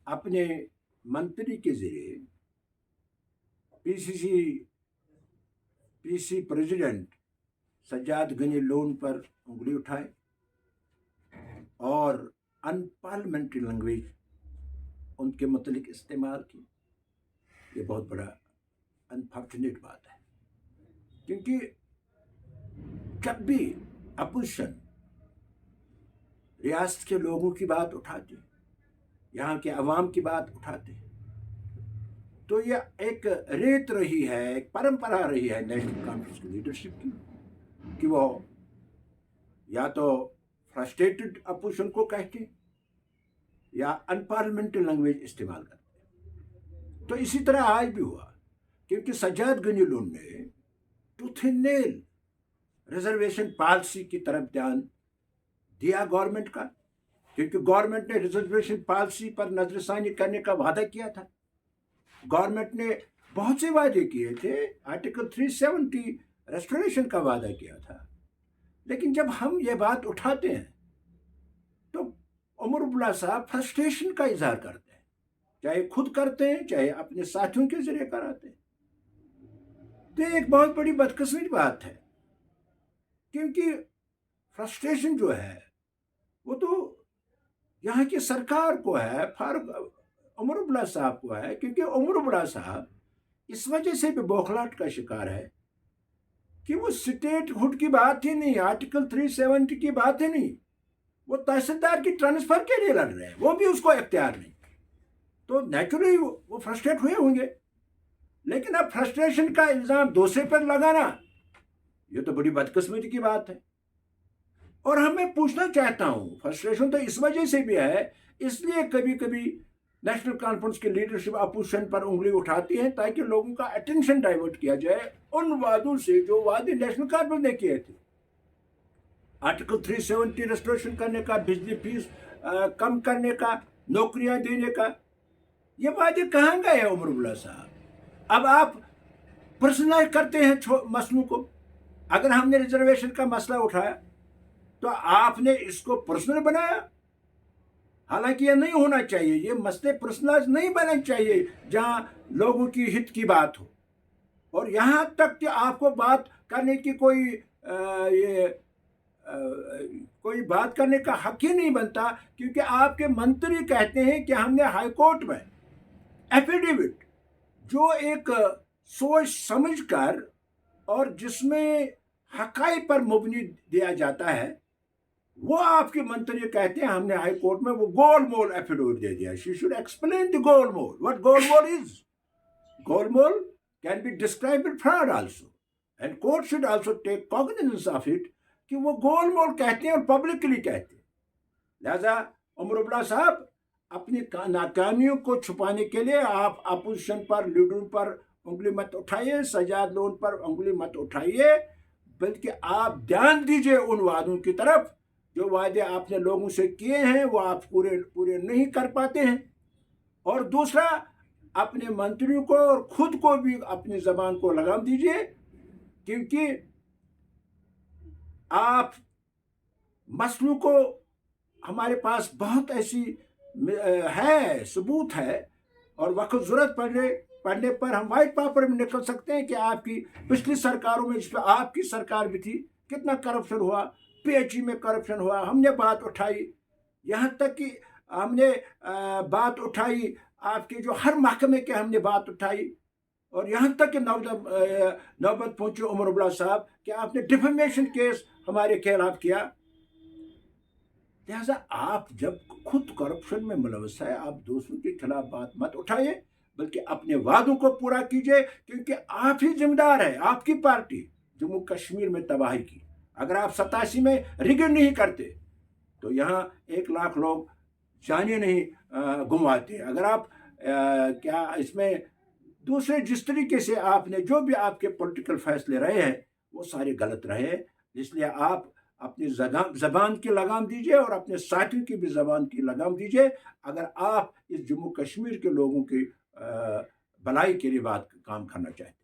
اپنے منتری کے ذریعے پی سی پریزیڈنٹ سجاد غنی لون پر انگلی اٹھائے اور ان پارلیمنٹری لینگویج ان کے متعلق استعمال کی. یہ بہت بڑا انفارچونیٹ بات ہے، کیونکہ جب بھی اپوزیشن ریاست کے لوگوں کی بات اٹھاتے، یہاں کے عوام کی بات اٹھاتے، تو یہ ایک ریت رہی ہے، ایک پرمپرا رہی ہے نیشنل کانفرنس کی لیڈرشپ کی کہ وہ یا تو فرسٹریٹڈ اپوزیشن کو کہتے یا ان پارلیمنٹری لینگویج استعمال کرتے. تو اسی طرح آج بھی ہوا، کیونکہ سجاد غنی لون نے tooth and nail reservation policy کی طرف دھیان دیا گورنمنٹ کا، کیونکہ گورنمنٹ نے ریزرویشن پالیسی پر نظر ثانی کرنے کا وعدہ کیا تھا. گورنمنٹ نے بہت سے وعدے کیے تھے، آرٹیکل 370 ریسٹوریشن کا وعدہ کیا تھا. لیکن جب ہم یہ بات اٹھاتے ہیں تو عمر عبداللہ صاحب فرسٹریشن کا اظہار کرتے ہیں، چاہے خود کرتے ہیں چاہے اپنے ساتھیوں کے ذریعے کراتے ہیں. تو یہ ایک بہت بڑی بدقسمتی بات ہے، کیونکہ فرسٹریشن جو ہے وہ تو یہاں کی سرکار کو ہے، عمر عبداللہ صاحب کو ہے، کیونکہ عمر عبداللہ صاحب اس وجہ سے بھی بوکھلاہٹ کا شکار ہے کہ وہ اسٹیٹ ہوڈ کی بات ہی نہیں، آرٹیکل 370 کی بات ہی نہیں، وہ تحصیلدار کی ٹرانسفر کے لیے لڑ رہے ہیں، وہ بھی اس کو اختیار نہیں. تو نیچرلی وہ فرسٹریٹ ہوئے ہوں گے. لیکن اب فرسٹریشن کا الزام دوسرے پر لگانا یہ تو بڑی بدقسمتی کی بات ہے. اور میں پوچھنا چاہتا ہوں، فرسٹریشن تو اس وجہ سے بھی ہے، اس لیے کبھی کبھی نیشنل کانفرنس کی لیڈرشپ اپوزیشن پر انگلی اٹھاتی ہے تاکہ لوگوں کا اٹینشن ڈائیورٹ کیا جائے ان وعدوں سے جو وعدے نیشنل کانفرنس نے کیے تھے. آرٹیکل 370 ریسٹوریشن کرنے کا، بجلی فیس کم کرنے کا، نوکریاں دینے کا، یہ وعدے کہاں گئے عمر عبداللہ صاحب؟ اب آپ پرسنلائز کرتے ہیں مسئلوں کو. اگر ہم نے ریزرویشن کا مسئلہ اٹھایا تو آپ نے اس کو پرسنل بنایا، حالانکہ یہ نہیں ہونا چاہیے. یہ مسئلے پرسنلائز نہیں بننا چاہیے جہاں لوگوں کی ہت کی بات ہو. اور یہاں تک کہ آپ کو بات کرنے کی کوئی بات کرنے کا حق ہی نہیں بنتا، کیونکہ آپ کے منتری کہتے ہیں کہ ہم نے ہائی کورٹ میں ایفیڈیوٹ جو ایک سوچ سمجھ کر اور جس میں حقائق پر مبنی دیا جاتا ہے، وہ آپ کے منتری کہتے ہیں ہم نے ہائی کورٹ میں وہ گول مول ایفیڈیوٹ دے دیا. شی شوڈ ایکسپلین دی گول مول، what گول مول از. گول مول can be described with fraud also, and court should also take cognizance of it کہ وہ گول مول کہتے ہیں اور پبلکلی کہتے ہیں. لہذا عمر عبداللہ صاحب اپنی ناکامیوں کو چھپانے کے لیے آپ اپوزیشن پر، لیڈروں پر انگلی مت اٹھائیے، سجاد لون پر انگلی مت اٹھائیے، بلکہ آپ دھیان دیجئے ان وعدوں کی طرف جو وعدے آپ نے لوگوں سے کیے ہیں وہ آپ پورے نہیں کر پاتے ہیں. اور دوسرا، اپنے منتریوں کو اور خود کو بھی اپنی زبان کو لگام دیجئے، کیونکہ آپ مسئلوں کو، ہمارے پاس بہت ایسی ہے، ثبوت ہے، اور وقت ضرورت پڑنے پر ہم وائٹ پیپر میں نکل سکتے ہیں کہ آپ کی پچھلی سرکاروں میں، جس میں آپ کی سرکار بھی تھی، کتنا کرپشن ہوا، پی ایچ ای میں کرپشن ہوا. ہم نے بات اٹھائی، یہاں تک کہ ہم نے بات اٹھائی آپ کے جو ہر محکمے کے ہم نے بات اٹھائی، اور یہاں تک کہ نوبت پہنچی عمر عبداللہ صاحب کہ آپ نے ڈیفیمیشن کیس ہمارے خلاف کیا. لہذا آپ جب خود کرپشن میں ملوث ہے، آپ دوسروں کے خلاف بات مت اٹھائیے، بلکہ اپنے وعدوں کو پورا کیجئے، کیونکہ آپ ہی ذمہ دار ہیں. آپ کی پارٹی جموں کشمیر میں تباہی کی. اگر آپ 87 میں ریگن نہیں کرتے تو یہاں 1 لاکھ لوگ جانے نہیں گنواتے. اگر آپ کیا اس میں دوسرے جس طریقے سے آپ نے جو بھی آپ کے پولیٹیکل فیصلے رہے ہیں وہ سارے غلط رہے. اس لیے آپ اپنی زبان کی لگام دیجئے اور اپنے ساتھیوں کی بھی زبان کی لگام دیجئے، اگر آپ اس جموں کشمیر کے لوگوں کی بھلائی کے لیے کام کرنا چاہتے ہیں.